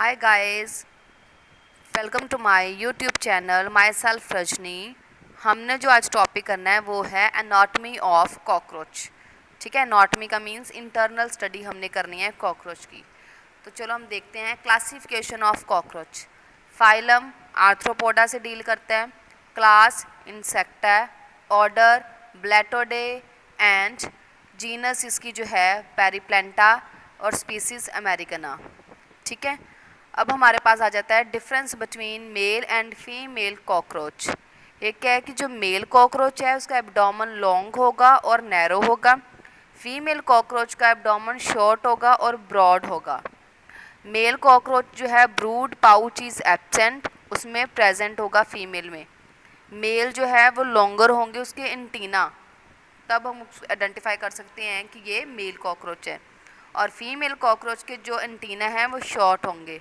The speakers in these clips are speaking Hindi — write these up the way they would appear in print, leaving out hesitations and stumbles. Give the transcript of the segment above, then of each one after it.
Hi guys, welcome to my YouTube channel myself Rajni. हमने जो आज टॉपिक करना है वो है एनाटॉमी ऑफ कॉकरोच। ठीक है, एनाटॉमी का मीन्स इंटरनल स्टडी हमने करनी है कॉकरोच की। तो चलो हम देखते हैं classification of cockroach. Phylum Arthropoda से डील करता है, class Insecta, order Blattodea and genus इसकी जो है पेरिप्लेंटा और स्पीसीज अमेरिकना। ठीक है, अब हमारे पास आ जाता है difference between male and female cockroach. ये क्या है कि जो मेल कॉकरोच है उसका एब्डोमेन लॉन्ग होगा और नैरो होगा, फीमेल कॉकरोच का एब्डोमेन शॉर्ट होगा और ब्रॉड होगा। मेल कॉकरोच जो है ब्रूड पाउच इज एब्सेंट, उसमें प्रेजेंट होगा फीमेल में। मेल जो है वो लॉन्गर होंगे उसके एंटीना, तब हम आइडेंटिफाई कर सकते हैं कि ये मेल कॉकरोच है। और फीमेल कॉकरोच के जो एंटीना हैं वो शॉर्ट होंगे।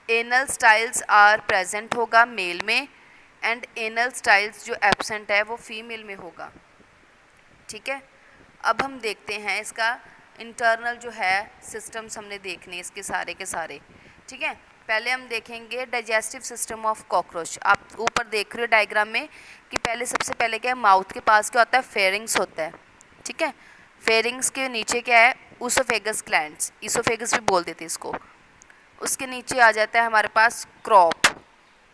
एनल स्टाइल्स आर प्रेजेंट होगा मेल में एंड एनल स्टाइल्स जो एब्सेंट है वो फीमेल में होगा। ठीक है, अब हम देखते हैं इसका इंटरनल जो है सिस्टम्स हमने देखने इसके सारे के सारे। ठीक है, पहले हम देखेंगे डाइजेस्टिव सिस्टम ऑफ कॉकरोच। आप ऊपर देख रहे हो डायग्राम में कि पहले सबसे पहले क्या है, माउथ के पास क्या होता है, फेरिंग्स होता है। ठीक है, फेरिंग्स के नीचे क्या है, ऊसोफेगस ग्लैंड्स, ईसोफेगस भी बोल देते इसको। उसके नीचे आ जाता है हमारे पास क्रॉप,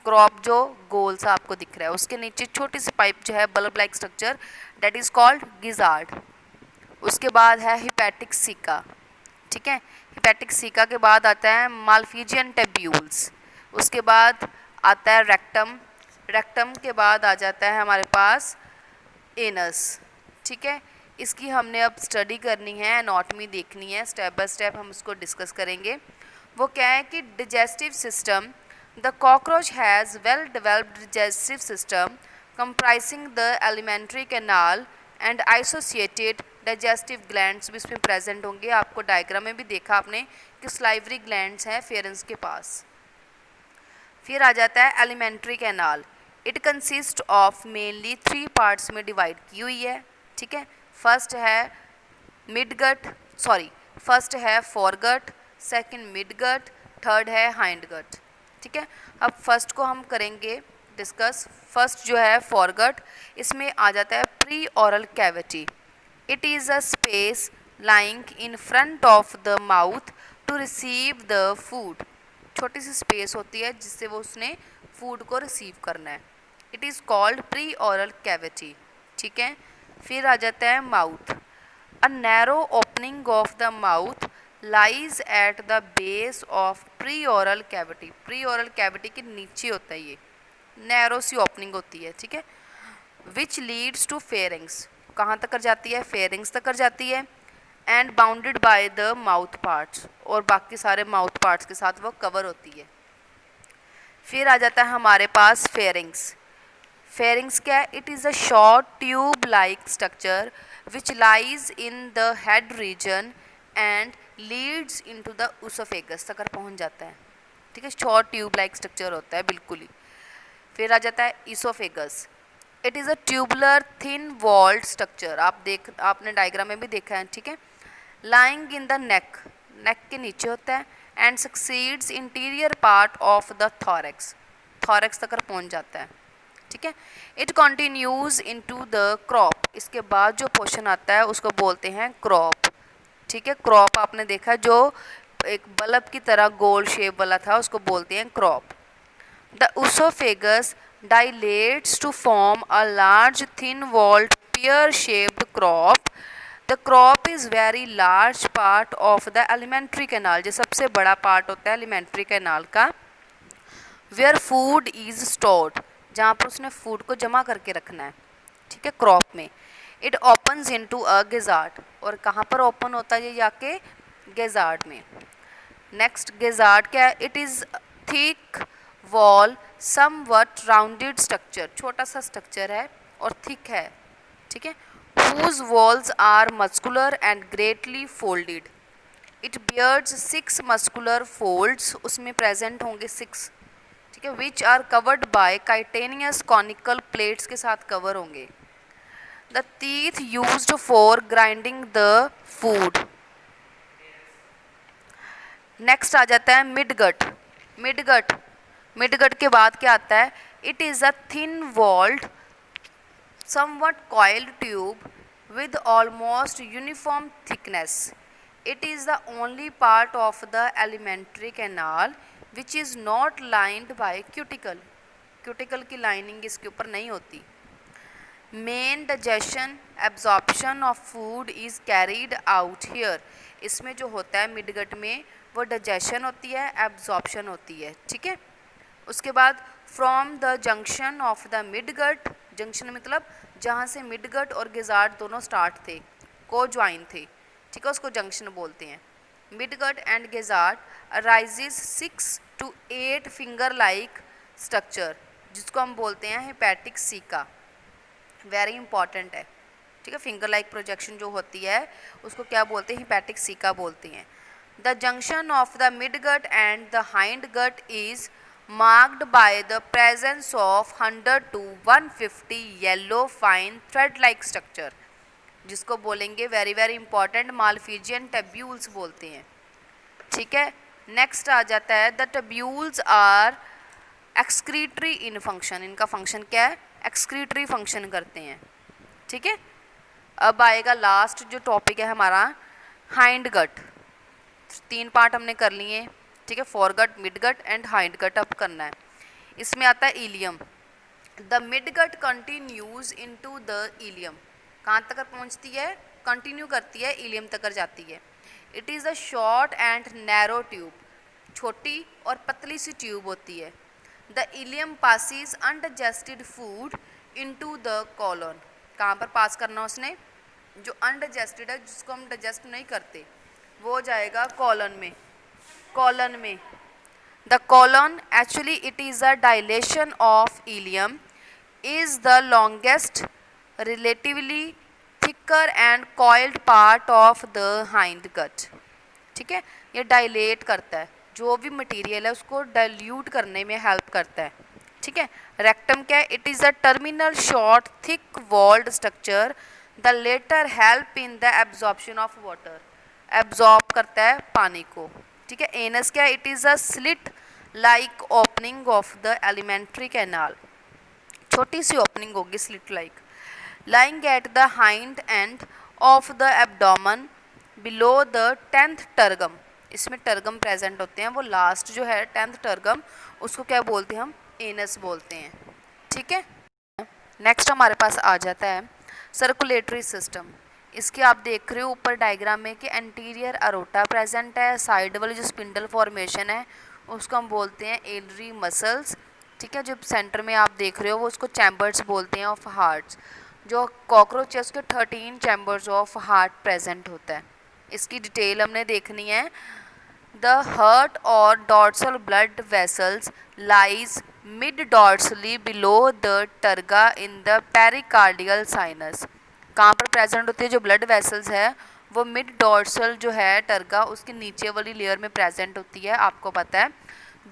क्रॉप जो गोल सा आपको दिख रहा है, उसके नीचे छोटी सी पाइप जो है bulb like structure, that is called gizzard. उसके बाद है हिपैटिक सीका। ठीक है, हिपैटिक सीका के बाद आता है मालफीजियन टेब्यूल्स। उसके बाद आता है रेक्टम, रेक्टम के बाद आ जाता है हमारे पास एनस। ठीक है, इसकी हमने अब स्टडी करनी है, एनाटॉमी देखनी है, स्टेप बाय स्टेप हम उसको डिस्कस करेंगे। वो क्या है कि digestive system, the cockroach has well developed digestive system comprising the alimentary canal and associated digestive glands भी इसमें प्रेजेंट होंगे। आपको डायग्राम में भी देखा आपने कि स्लाइवरी ग्लैंड्स हैं फेरेंस के पास। फिर आ जाता है elementary canal. It consist of mainly 3 parts में डिवाइड की हुई है। ठीक है, फर्स्ट है फर्स्ट है फोरगट, सेकंड मिडगट, थर्ड है हाइंडगट। ठीक है, अब फर्स्ट को हम करेंगे डिस्कस। फर्स्ट जो है फोरगट, इसमें आ जाता है pre oral cavity. It is a space lying in front of the mouth to receive the food. छोटी सी स्पेस होती है जिससे वो उसने फूड को रिसीव करना है। It is called pre oral cavity. ठीक है, फिर आ जाता है mouth. A narrow opening of the mouth lies at the base of pre oral cavity. Pre oral cavity के नीचे होता है ये, नैरो सी ओपनिंग होती है। ठीक है, विच लीड्स टू फेरिंग्स, कहाँ तक कर जाती है, फेरिंग्स तक कर जाती है। And bounded by the mouth parts, और बाकी सारे माउथ पार्ट्स के साथ वो कवर होती है। फिर आ जाता है हमारे पास फेरिंग्स। फेरिंग्स क्या है, it is a short tube like structure which lies in the head region and leads into the oesophagus तक पहुंच जाता है। ठीक है, शॉर्ट ट्यूब लाइक स्ट्रक्चर होता है बिल्कुल ही। फिर आ जाता है oesophagus. It is a tubular thin walled structure, आपने डायग्राम में भी देखा है। ठीक है, लाइंग इन द नेक, नेक के नीचे होता है and succeeds interior part of the thorax, thorax तक पहुंच जाता है। ठीक है, it continues into the crop, इसके बाद जो पोर्शन आता है उसको बोलते हैं क्रॉप। ठीक है, क्रॉप आपने देखा जो एक बल्ब की तरह गोल शेप वाला था उसको बोलते हैं crop. The oesophagus dilates to form a large thin-walled pear-shaped crop. The crop is very large part of the alimentary canal, जो सबसे बड़ा पार्ट होता है alimentary canal का। Where food is stored, जहाँ पर उसने फूड को जमा करके रखना है। ठीक है, क्रॉप में। It opens into a gizzard, और कहाँ पर ओपन होता है ये जाके, गिजार्ड में। नेक्स्ट गिजार्ड क्या है, it is thick wall somewhat rounded structure, छोटा सा स्ट्रक्चर है और थिक है। ठीक है, whose walls are muscular and greatly folded. It bears 6 muscular folds, उसमें प्रेजेंट होंगे 6। ठीक है, which are covered by chitinous conical plates के साथ कवर होंगे। The teeth used for grinding the food. Next आ जाता है मिडगट। मिडगट, मिडगट के बाद क्या आता है? It is a thin walled somewhat coiled tube with almost uniform thickness. It is the only part of the alimentary canal which is not lined by cuticle. Cuticle की लाइनिंग इसके ऊपर नहीं होती. Main digestion absorption of food is carried out here. इसमें जो होता है मिडगट में वो डाइजेशन होती है, एब्जॉर्प्शन होती है. ठीक है. उसके बाद from the junction of the midgut, junction मतलब जहाँ से मिडगट और गिजार्ड दोनों स्टार्ट थे, को ज्वाइन थे. ठीक है, उसको जंक्शन बोलते हैं. Midgut and gizzard arises 6 to 8 finger like structure जिसको हम बोलते हैं हेपेटिक सीका. वेरी इंपॉर्टेंट है. ठीक है, फिंगर लाइक प्रोजेक्शन जो होती है उसको क्या बोलते हैं? हेपेटिक सीका बोलते हैं. The junction of the midgut and the hind gut is marked by the presence of 100 to 150 yellow fine thread like structure जिसको बोलेंगे very very important Malpighian tubules बोलते हैं. ठीक है. नेक्स्ट आ जाता है the tubules are excretory in function. इनका फंक्शन क्या है? एक्सक्रीटरी फंक्शन करते हैं. ठीक है. अब आएगा लास्ट जो टॉपिक है हमारा हाइंड गट. 3 पार्ट हमने कर लिए. ठीक है, foregut, midgut and hind gut अब करना है. इसमें आता है ileum. The midgut continues into the ileum. कहाँ तक पहुँचती है? कंटिन्यू करती है, इलियम तक जाती है. It is a short and narrow tube. छोटी और पतली सी ट्यूब होती है. The ilium passes undigested food into the colon. कहाँ पर पास करना उसने? जो अनडाइजेस्टेड है, जिसको हम डाइजेस्ट नहीं करते, वो जाएगा कॉलन में. colon में. The colon actually it is a dilation of ileum is the longest relatively thicker and coiled part of the hind gut. ठीक है, ये डायलेट करता है, जो भी मटेरियल है उसको डाइल्यूट करने में हेल्प करता है. ठीक है. रेक्टम क्या है? It is a terminal short thick walled structure. The latter help in the absorption of water. Absorb करता है पानी को. ठीक है. एनस क्या है? It is a slit like opening of the alimentary canal. छोटी सी ओपनिंग होगी slit like. Lying at the hind end of the abdomen below the 10th tergum. इसमें टर्गम प्रेजेंट होते हैं, वो लास्ट जो है 10th टर्गम, उसको क्या बोलते हैं? हम एनस बोलते हैं. ठीक है. नेक्स्ट हमारे पास आ जाता है सर्कुलेटरी सिस्टम. इसके आप देख रहे हो ऊपर डायग्राम में कि एंटीरियर अरोटा प्रेजेंट है. साइड वाली जो स्पिंडल फॉर्मेशन है उसको हम बोलते हैं एलरी मसल्स. ठीक है. जो सेंटर में आप देख रहे हो वो उसको चैम्बर्स बोलते हैं ऑफ हार्ट्स. जो कॉकरोच है उसके 13 चैम्बर्स ऑफ हार्ट प्रेजेंट होता है. इसकी डिटेल हमने देखनी है. द हार्ट और dorsal blood vessels lies mid dorsally below the टर्गा in the pericardial sinus. कहाँ पर प्रेजेंट होती है? जो ब्लड वेसल्स है वो मिड डॉर्सल जो है टर्गा उसके नीचे वाली लेयर में प्रेजेंट होती है. आपको पता है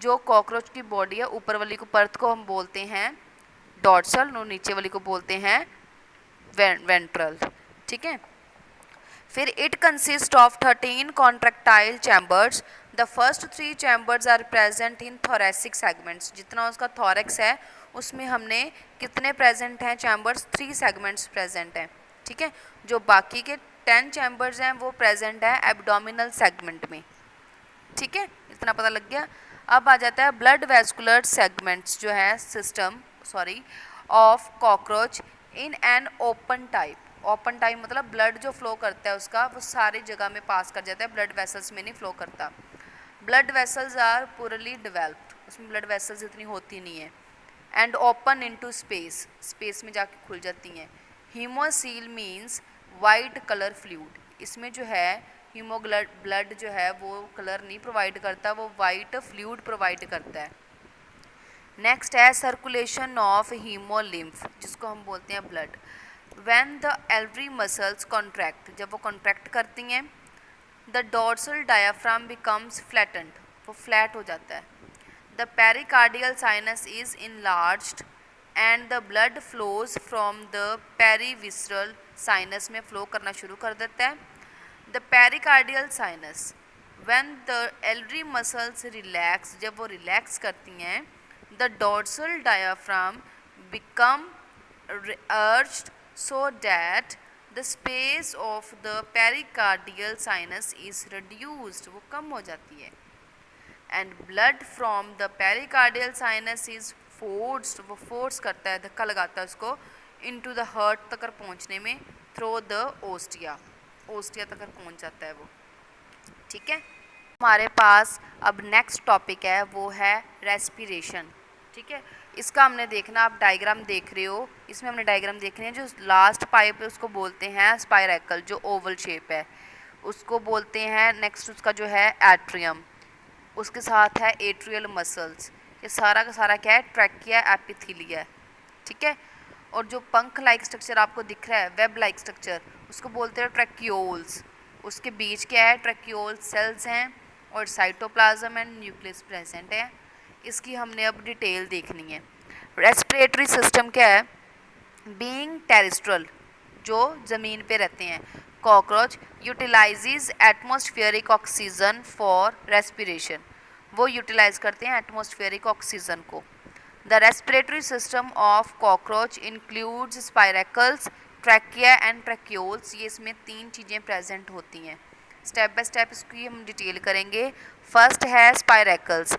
जो कॉकरोच की बॉडी है ऊपर वाली को परत को हम बोलते हैं डॉर्सल और नीचे वाली को बोलते हैं वेंट्रल. ठीक है. फिर it consist of 13 contractile chambers. The first 3 chambers are present in thoracic segments. जितना उसका थोरेक्स है उसमें हमने कितने प्रेजेंट हैं चैम्बर्स? 3 सेगमेंट्स प्रेजेंट हैं. ठीक है. जो बाकी के 10 चैम्बर्स हैं वो प्रेजेंट है एब्डोमिनल सेगमेंट में. ठीक है, इतना पता लग गया. अब आ जाता है ब्लड वेस्कुलर सेगमेंट्स जो है system of cockroach in an open type. Open type मतलब ब्लड जो फ्लो करता है उसका वो सारी जगह में पास कर जाता है, ब्लड वेसल्स में नहीं फ्लो करता. Blood vessels are poorly developed. उसमें ब्लड वेसल्स इतनी होती नहीं है. And open into space. Space में जाके खुल जाती हैं. Haemocoel means white colour fluid. इसमें जो है ब्लड जो है वो कलर नहीं प्रोवाइड करता, वो वाइट फ्लूइड प्रोवाइड करता है. नेक्स्ट है सर्कुलेशन ऑफ हीमोलिम्फ जिसको हम बोलते हैं blood. When the alary muscles contract, जब वो कॉन्ट्रैक्ट करती हैं, the dorsal diaphragm becomes flattened, वो फ्लैट हो जाता है. The pericardial sinus is enlarged and the blood flows from the perivisceral sinus में फ्लो करना शुरू कर देता है. The pericardial sinus when the एल्डरी मसल्स रिलैक्स, जब वो रिलैक्स करती हैं, the dorsal diaphragm become arched so that the space of the pericardial sinus is reduced, वो कम हो जाती है, and blood from the pericardial sinus is forced, वो force करता है, धक्का लगाता है उसको into the heart तक पहुँचने में, through the ostia, ostia तक पहुँच जाता है वो, ठीक है। हमारे पास अब नेक्स्ट टॉपिक है वो है रेस्पिरेशन, ठीक है। इसका हमने देखना, आप डायग्राम देख रहे हो, इसमें हमने डायग्राम देखने हैं, जो लास्ट पाइप है उसको बोलते हैं स्पायरेकल, जो ओवल शेप है उसको बोलते हैं। नेक्स्ट उसका जो है एट्रियम, उसके साथ है एट्रियल मसल्स, ये सारा का सारा क्या है, ट्रैकिया एपिथीलिया, ठीक है। और जो पंख लाइक स्ट्रक्चर आपको दिख रहा है, वेब लाइक स्ट्रक्चर, उसको बोलते हैं ट्रैक्यूल्स, उसके बीच क्या है, ट्रैक्यूल सेल्स हैं और साइटोप्लाज्म एंड न्यूक्लियस प्रेजेंट है। इसकी हमने अब डिटेल देखनी है। रेस्पिरेटरी सिस्टम क्या है, बीइंग टेरेस्ट्रियल, जो ज़मीन पे रहते हैं, cockroach utilises atmospheric oxygen for respiration, वो यूटिलाइज करते हैं एटमॉस्फेरिक ऑक्सीजन को। The respiratory system of cockroach includes spiracles, trachea and tracheoles, ये इसमें 3 चीज़ें प्रेजेंट होती हैं। स्टेप बाय स्टेप इसकी हम डिटेल करेंगे। फर्स्ट है स्पायरेकल्स,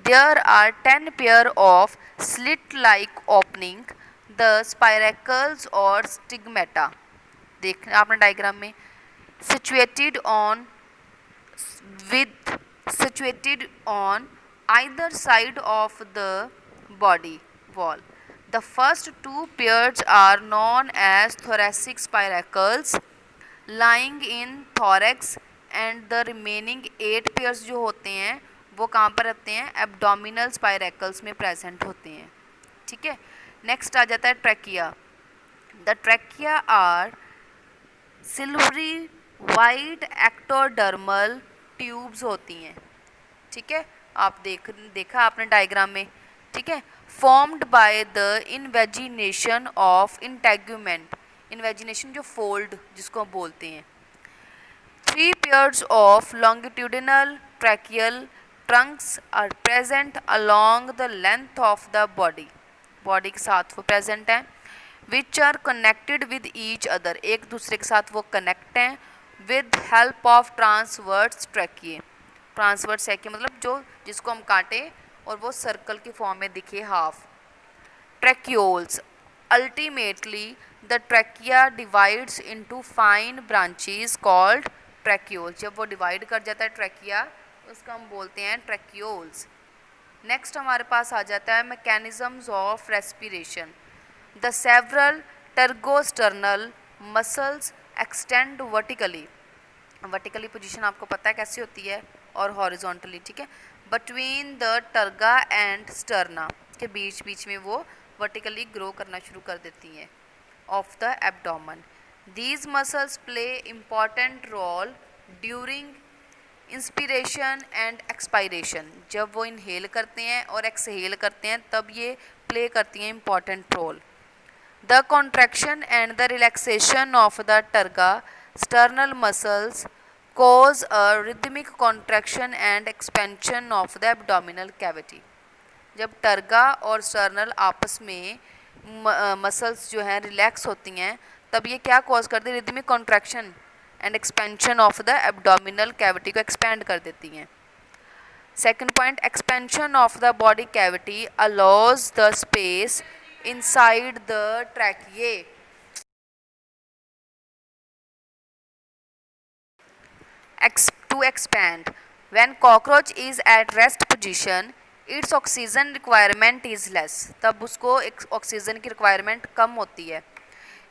there are 10 pair of slit like opening, the spiracles or stigmata, देख आपने डायग्राम में, situated on either side of the body wall. The first 2 pairs are known as thoracic spiracles lying in thorax, and the remaining 8 pairs जो होते हैं वो कहाँ पर रहते हैं, एब्डोमिनल स्पायरेकल्स में प्रेजेंट होते हैं, ठीक है। नेक्स्ट आ जाता है trachea. The trachea are silvery white ectodermal tubes होती हैं, ठीक है। आप देखा आपने डायग्राम में, ठीक है। Formed by the invagination of integument, invagination जो फोल्ड जिसको बोलते हैं। 3 pairs of longitudinal tracheal trunks are present along the length of the body, body के साथ वो प्रेजेंट हैं, which are connected with each other, एक दूसरे के साथ वो कनेक्ट हैं, with help of transverse tracheae, transverse trachea मतलब जो जिसको हम काटे और वो सर्कल की फॉर्म में दिखे half. Tracheoles, ultimately the trachea divides into fine branches called tracheoles, जब वो डिवाइड कर जाता है ट्रैकिया उसका हम बोलते हैं ट्रैक्यूल्स। नेक्स्ट हमारे पास आ जाता है mechanisms of respiration. The several tergosternal muscles extend vertically, vertically position आपको पता है कैसी होती है, और हॉरिजॉन्टली, ठीक है, बिटवीन द टर्गा एंड स्टर्ना, के बीच बीच में वो वर्टिकली ग्रो करना शुरू कर देती हैं, of the abdomen. These muscles play important role during inspiration and expiration, जब वो इनहेल करते हैं और एक्सहेल करते हैं तब ये प्ले करती हैं important role. The contraction and the relaxation of the terga sternal muscles cause a rhythmic contraction and expansion of the abdominal cavity। जब टर्गा और स्टर्नल आपस में मसल्स जो हैं रिलैक्स होती हैं तब ये क्या कॉज करती है, rhythmic contraction and expansion of the abdominal cavity को एक्सपेंड कर देती हैं। Second point, expansion of the body cavity allows the space inside the tracheae. To expand, when cockroach is at rest position its oxygen requirement is less, तब उसको ऑक्सीजन की रिक्वायरमेंट कम होती है।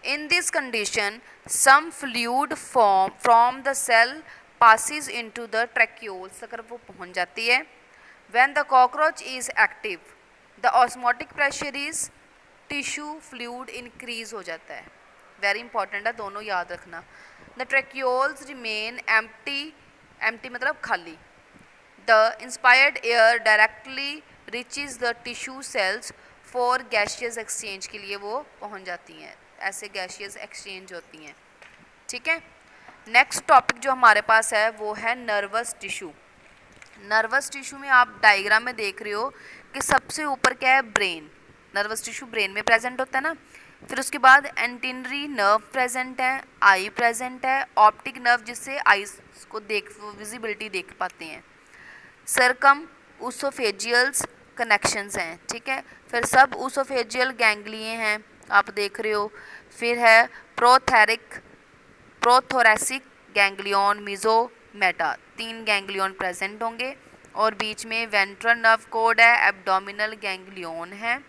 In this condition, some fluid from the cell passes into the tracheoles, अगर वो पहुंच जाती है। When the cockroach is active, the osmotic pressure is tissue fluid increase हो जाता है। Very important है, दोनों याद रखना। The tracheoles remain empty, empty मतलब खाली। The inspired air directly reaches the tissue cells for gaseous exchange, के लिए वो पहुंच जाती हैं, ऐसे गैशियस एक्सचेंज होती हैं, ठीक है। नेक्स्ट टॉपिक जो हमारे पास है वो है नर्वस टिश्यू। नर्वस टिश्यू में आप डायग्राम में देख रहे हो कि सबसे ऊपर क्या है, ब्रेन। नर्वस टिश्यू ब्रेन में प्रेजेंट होता है ना। फिर उसके बाद एंटीनरी नर्व प्रेजेंट है, आई प्रेजेंट है, ऑप्टिक नर्व जिससे आईज को विजिबिलिटी देख पाते हैं, सरकम ऊसोफेजियल्स कनेक्शंस हैं, ठीक है। फिर सब ऊसोफेजियल गैंग्लिए हैं, आप देख रहे हो। फिर है prothoracic ganglion, meso, meta, 3 ganglion present होंगे। और बीच में वेंट्रल नर्व कोड है, एब्डोमिनल गैंग्लियन है।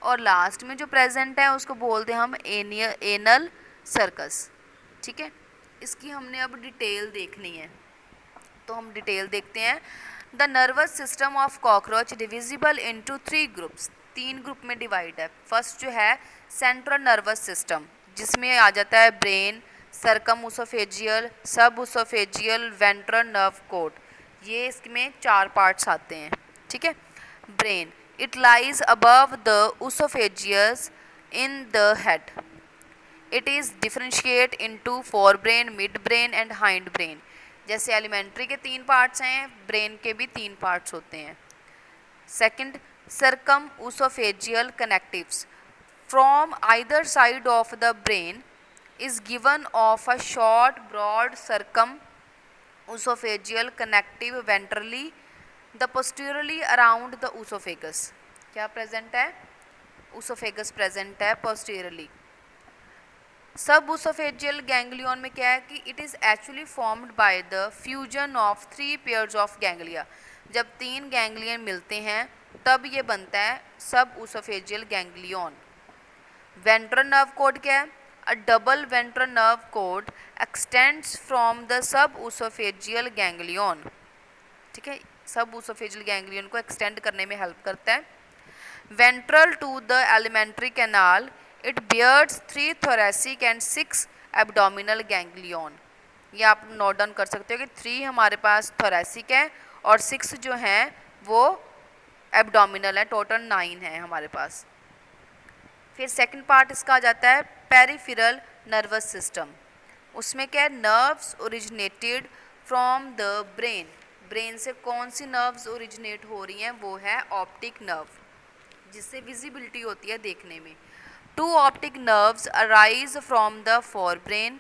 और लास्ट में जो प्रेजेंट है उसको बोलते हैं हम एनल सर्कस, ठीक है। इसकी हमने अब डिटेल देखनी है, तो हम डिटेल देखते हैं। The nervous system of cockroach divisible into 3 groups, 3 group में डिवाइड है। फर्स्ट जो है सेंट्रल नर्वस सिस्टम, जिसमें आ जाता है ब्रेन, सरकम ऊसोफेजियल, सब ऊसोफेजियल, वेंट्रल नर्व कोड, ये इसमें 4 पार्ट्स आते हैं, ठीक है। Brain, it lies above the oesophagus in the head, it is differentiate into fore brain, mid brain and hind brain. जैसे एलिमेंट्री के 3 पार्ट्स हैं, ब्रेन के भी 3 पार्ट्स होते हैं। Second, circum oesophageal connectives from either side of the brain is given of a short broad circum oesophageal connective ventrally the posteriorly around the oesophagus। क्या प्रेजेंट है, ओसोफेगस प्रेजेंट है posteriorly। सब ओसोफेजियल गैंग्लियन में क्या है कि it is actually formed by the fusion of 3 pairs of ganglia. जब 3 गैंग्लियन मिलते हैं तब ये बनता है सब ओसोफेजियल गैंग्लियन। वेंट्रल नर्व कोड क्या है, a double ventral nerve cord extends from the subesophageal ganglion, ठीक है। सब ओसोफेजियल गैंग्लियन को एक्सटेंड करने में हेल्प करता है। Ventral to the alimentary canal, it bears 3 thoracic and 6 abdominal ganglion. ये आप नोट डाउन कर सकते हो कि 3 हमारे पास thoracic है और 6 जो हैं वो एब्डोमिनल है, टोटल 9 है हमारे पास। फिर सेकंड पार्ट इसका आ जाता है पेरिफेरल नर्वस सिस्टम। उसमें क्या है, nerves originated from the brain. Brain से कौन सी नर्व्स ओरिजिनेट हो रही हैं, वो है ऑप्टिक नर्व, जिससे विजिबिलिटी होती है देखने में। 2 optic nerves arise from the fore brain,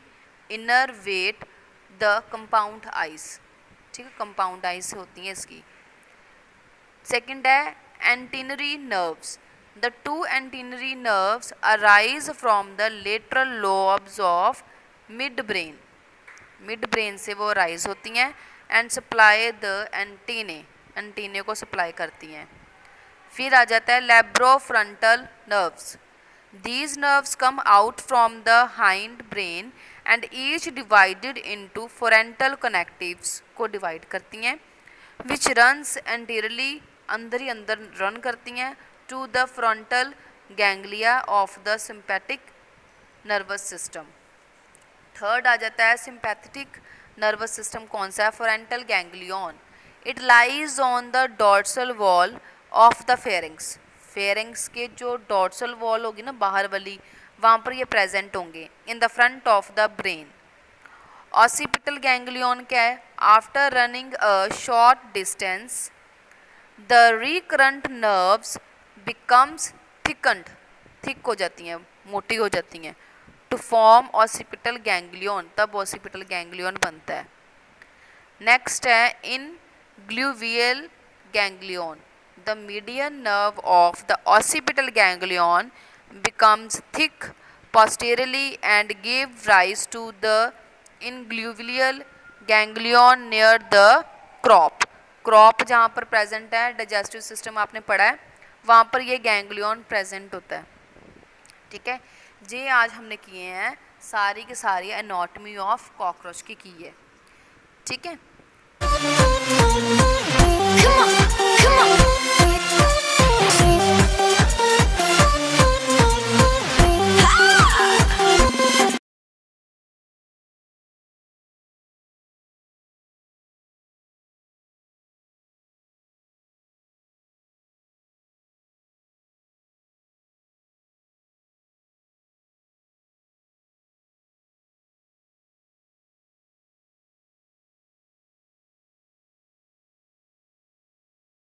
innervate the compound eyes, ठीक है, कंपाउंड आइज होती हैं इसकी। सेकंड है antennary nerves. The 2 antennary nerves arise from the lateral lobes of midbrain, midbrain से वो arise होती हैं and supply the antennae, antennae को supply करती हैं। फिर आ जाता है labrofrontal nerves। These nerves come out from the hind brain and each divided into frontal connectives को divide करती हैं, which runs anteriorly, अंदर ही अंदर run करती हैं to the frontal ganglia of the sympathetic nervous system। Third आ जाता है sympathetic nervous system, कौन सा है, frontal ganglion। It lies on the dorsal wall of the pharynx। pharynx के जो dorsal wall होगी ना बाहर वाली, वहाँ पर ये present होंगे in the front of the brain। occipital ganglion क्या है, after running a short distance the recurrent nerves becomes thickened, thick हो जाती हैं, मोटी हो जाती हैं, to form occipital ganglion, तब occipital ganglion बनता है। नेक्स्ट है इन gluteal ganglion, the median nerve of the occipital ganglion becomes thick posteriorly and give rise to the ingluteal ganglion near the crop। Crop जहाँ पर प्रेजेंट है, डाइजेस्टिव सिस्टम आपने पढ़ा है, वहाँ पर ये गैंग्लियन प्रेजेंट होता है, ठीक है। ये आज हमने किए हैं सारी की सारी एनाटॉमी ऑफ कॉकरोच की है, ठीक है।